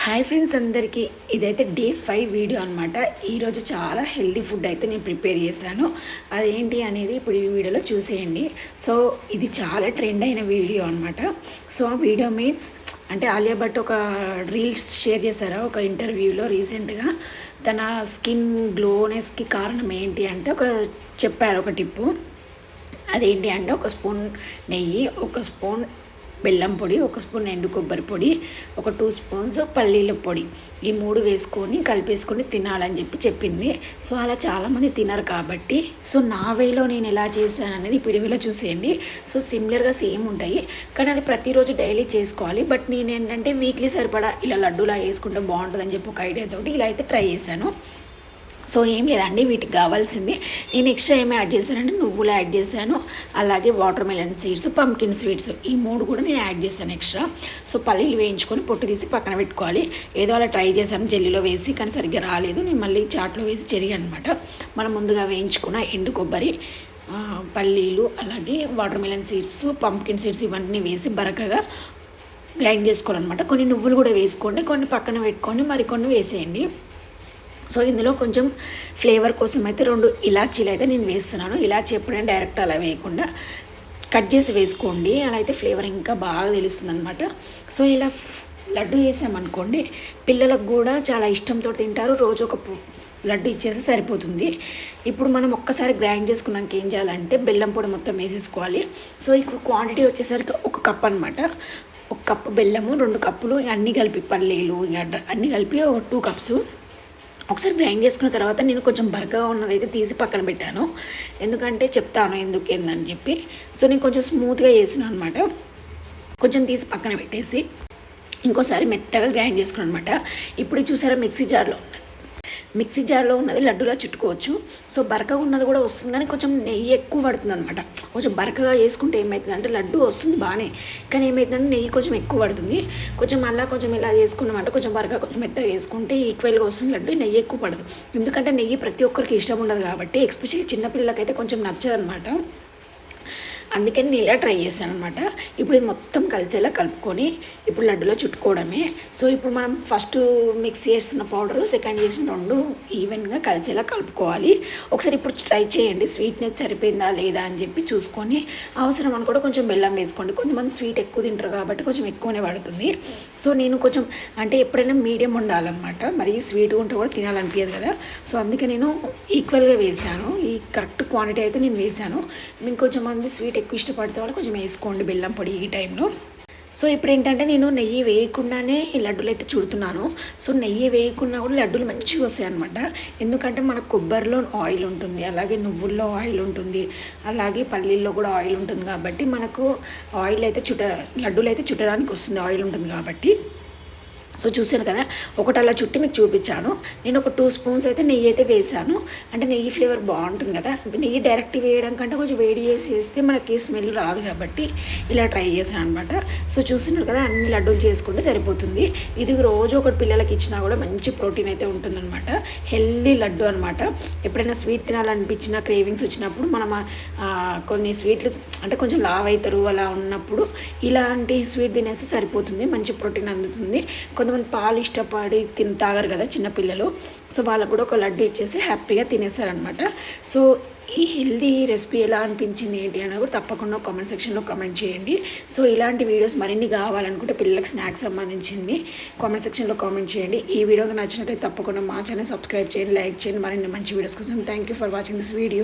Hi friends అందరికీ ఇదైతే day 5 video అనమాట. ఈరోజు చాలా హెల్తీ ఫుడ్ అయితే నేను ప్రిపేర్ చేశాను. అదేంటి అనేది ఇప్పుడు ఈ వీడియోలో చూసేయండి. సో ఇది చాలా ట్రెండ్ అయిన వీడియో అనమాట. సో వీడియో మీన్స్ అంటే ఆలియా భట్ ఒక రీల్స్ షేర్ చేశారు ఒక ఇంటర్వ్యూలో రీసెంట్గా. తన స్కిన్ గ్లోనెస్కి కారణం ఏంటి అంటే చెప్పారు ఒక టిప్పు. అదేంటి అంటే ఒక స్పూన్ నెయ్యి, ఒక స్పూన్ బెల్లం పొడి, ఒక స్పూన్ ఎండు కొబ్బరి పొడి, ఒక 2 స్పూన్స్ పల్లీల పొడి, ఈ 3 వేసుకొని కలిపేసుకొని తినాలని చెప్పింది. సో అలా చాలామంది తినరు కాబట్టి సో నా వేలో నేను ఎలా చేశాను అనేది పిడివిలో చూసేయండి. సో సిమిలర్గా సేమ్ ఉంటాయి కానీ అది ప్రతిరోజు డైలీ చేసుకోవాలి. బట్ నేను ఏంటంటే వీక్లీ సరిపడా ఇలా లడ్డూలా వేసుకుంటే బాగుంటుందని చెప్పి ఒక ఐడియాతోటి ఇలా అయితే ట్రై చేశాను. సో ఏం లేదండి, వీటికి కావాల్సింది నేను ఎక్స్ట్రా ఏమి యాడ్ చేశానంటే నువ్వులు యాడ్ చేశాను, అలాగే water melon seeds, pumpkin sweets, ఈ 3 కూడా నేను యాడ్ చేశాను ఎక్స్ట్రా. సో పల్లీలు వేయించుకొని పొట్టు తీసి పక్కన పెట్టుకోవాలి. ఏదో అలా ట్రై చేశాను జెల్లీలో వేసి, కానీ సరిగ్గా రాలేదు. నేను మళ్ళీ చాట్లో వేసి చెరిగాను అనమాట. మనం ముందుగా వేయించుకున్న ఎండు కొబ్బరి, పల్లీలు, అలాగే water melon seeds, pumpkin seeds ఇవన్నీ వేసి బరకగా గ్రైండ్ చేసుకోవాలన్నమాట. కొన్ని నువ్వులు కూడా వేసుకోండి, కొన్ని పక్కన పెట్టుకొని మరికొన్ని వేసేయండి. సో ఇందులో కొంచెం ఫ్లేవర్ కోసం అయితే 2 ఇలాచీలు అయితే నేను వేస్తున్నాను. ఇలాచీ ఎప్పుడైనా డైరెక్ట్ అలా వేయకుండా కట్ చేసి వేసుకోండి, అలా అయితే ఫ్లేవర్ ఇంకా బాగా తెలుస్తుంది అనమాట. సో ఇలా లడ్డు వేసామనుకోండి పిల్లలకు కూడా చాలా ఇష్టంతో తింటారు. రోజు ఒక లడ్డు ఇచ్చేస్తే సరిపోతుంది. ఇప్పుడు మనం ఒక్కసారి గ్రైండ్ చేసుకున్నాక ఏం చేయాలంటే బెల్లం పొడి మొత్తం వేసేసుకోవాలి. సో ఇక్కడ క్వాంటిటీ వచ్చేసరికి 1 కప్ అనమాట. 1 కప్పు బెల్లము, 2 కప్పులు అన్నీ కలిపి పల్లీలు అన్నీ కలిపి 2 కప్స్ ఒకసారి గ్రైండ్ చేసుకున్న తర్వాత నేను కొంచెం బరకగా ఉన్నదైతే తీసి పక్కన పెట్టాను, ఎందుకంటే చెప్తాను ఎందుకు ఏందని చెప్పి. సో నేను కొంచెం స్మూత్గా చేసిన అనమాట. కొంచెం తీసి పక్కన పెట్టేసి ఇంకోసారి మెత్తగా గ్రైండ్ చేసుకున్నాను అనమాట. ఇప్పుడు చూసారా మిక్సీ జార్లో ఉన్నది లడ్డూలా చుట్టుకోవచ్చు. సో బరకగా ఉన్నది కూడా వస్తుంది కానీ కొంచెం నెయ్యి ఎక్కువ పడుతుంది అనమాట. కొంచెం బరకగా వేసుకుంటే ఏమవుతుంది అంటే లడ్డు వస్తుంది బాగానే, కానీ ఏమవుతుందంటే నెయ్యి కొంచెం ఎక్కువ పడుతుంది. కొంచెం మళ్ళీ కొంచెం ఇలా చేసుకున్నామంటే కొంచెం బరకగా కొంచెం మెత్తగా వేసుకుంటే ఈక్వల్గా వస్తుంది లడ్డు, నెయ్యి ఎక్కువ పడదు. ఎందుకంటే నెయ్యి ప్రతి ఒక్కరికి ఇష్టం ఉండదు కాబట్టి, ఎస్పెషల్లీ చిన్నపిల్లలకైతే కొంచెం నచ్చదు అనమాట. అందుకని నేను ఇలా ట్రై చేశాను అనమాట. ఇప్పుడు ఇది మొత్తం కలిసేలా కలుపుకొని ఇప్పుడు లడ్డులో చుట్టుకోవడమే. సో ఇప్పుడు మనం ఫస్ట్ మిక్స్ చేసిన పౌడరు, సెకండ్ చేసిన 2 ఈవెన్గా కలిసేలా కలుపుకోవాలి. ఒకసారి ఇప్పుడు ట్రై చేయండి స్వీట్నెస్ సరిపోయిందా లేదా అని చెప్పి చూసుకొని, అవసరం అని కూడా కొంచెం బెల్లం వేసుకోండి. కొంతమంది స్వీట్ ఎక్కువ తింటారు కాబట్టి కొంచెం ఎక్కువనే పడుతుంది. సో నేను కొంచెం అంటే ఎప్పుడైనా మీడియం ఉండాలన్నమాట, మరి స్వీట్గా ఉంటే కూడా తినాలనిపించదు కదా. సో అందుకే నేను ఈక్వల్గా వేసాను, ఈ కరెక్ట్ క్వాంటిటీ అయితే నేను వేసాను. మీకు కొంచెం మంది స్వీట్ ఎక్కువ ఇష్టపడితే వాళ్ళు కొంచెం వేసుకోండి బెల్లం పొడి ఈ టైంలో. సో ఇప్పుడు ఏంటంటే నేను నెయ్యి వేయకుండానే ఈ లడ్డూలు అయితే చుడుతున్నాను. సో నెయ్యి వేయకుండా కూడా లడ్డూలు మంచిగా వస్తాయి అనమాట. ఎందుకంటే మన కొబ్బరిలో ఆయిల్ ఉంటుంది, అలాగే నువ్వుల్లో ఆయిల్ ఉంటుంది, అలాగే పల్లీల్లో కూడా ఆయిల్ ఉంటుంది కాబట్టి మనకు ఆయిల్ అయితే లడ్డూలు అయితే చుట్టడానికి వస్తుంది, ఆయిల్ ఉంటుంది కాబట్టి. సో చూసాను కదా, ఒకటి అలా చుట్టి మీకు చూపించాను. నేను ఒక 2 స్పూన్స్ అయితే నెయ్యి అయితే వేసాను, అంటే నెయ్యి ఫ్లేవర్ బాగుంటుంది కదా. నెయ్యి డైరెక్ట్ వేయడం కంటే కొంచెం వేడి చేసి వేస్తే మనకి స్మెల్ రాదు కాబట్టి ఇలా ట్రై చేశాను అనమాట. సో చూస్తున్నారు కదా, అన్ని లడ్డూలు చేసుకుంటే సరిపోతుంది. ఇది రోజు ఒకటి పిల్లలకి ఇచ్చినా కూడా మంచి ప్రోటీన్ అయితే ఉంటుందన్నమాట. హెల్దీ లడ్డు అనమాట. ఎప్పుడైనా స్వీట్ తినాలనిపించిన క్రేవింగ్స్ వచ్చినప్పుడు మనం కొన్ని స్వీట్లు అంటే కొంచెం లావ్ అవుతారు అలా ఉన్నప్పుడు ఇలాంటి స్వీట్ తినేస్తే సరిపోతుంది, మంచి ప్రోటీన్ అందుతుంది. కొంతమంది పాలు ఇష్టపడి తాగరు కదా చిన్నపిల్లలు, సో వాళ్ళకు కూడా ఒక లడ్డు ఇచ్చేసి హ్యాపీగా తినేస్తారనమాట. సో ఈ హెల్దీ రెసిపీ ఎలా అనిపించింది ఏంటి అని కూడా తప్పకుండా కామెంట్ సెక్షన్లో కామెంట్ చేయండి. సో ఇలాంటి వీడియోస్ మరిన్ని కావాలనుకుంటే పిల్లలకి స్నాక్స్ సంబంధించింది కామెంట్ సెక్షన్లో కామెంట్ చేయండి. ఈ వీడియోకి నచ్చినట్టయితే తప్పకుండా మా ఛానల్ సబ్స్క్రైబ్ చేయండి, లైక్ చేయండి. మరిన్ని మంచి వీడియోస్ కోసం thank you for watching this video.